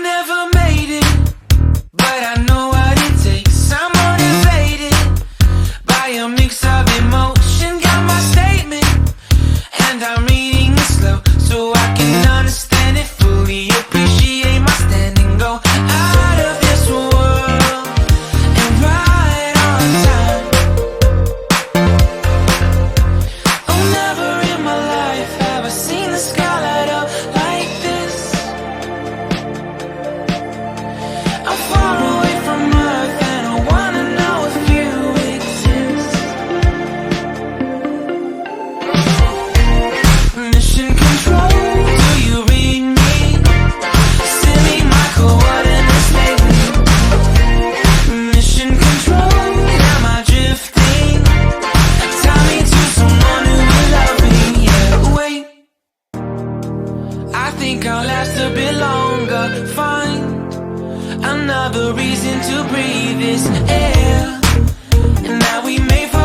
never made it, but I know what it takes. I'm motivated by a mix of emotion. Got my statement, and I'm reading it slow so I can understand it fully. Appreciate my standing, go out of this world and right on time. Oh, never in my life have I seen the sky light up like this. I'm far away from Earth and I wanna know if you exist. Mission control, do you read me? Send me my coordinates lately. Mission control, am I drifting? Tie me to someone who will love me. Yeah, wait, I think I'll last a bit longer. Find another reason to breathe this air, and now we may fall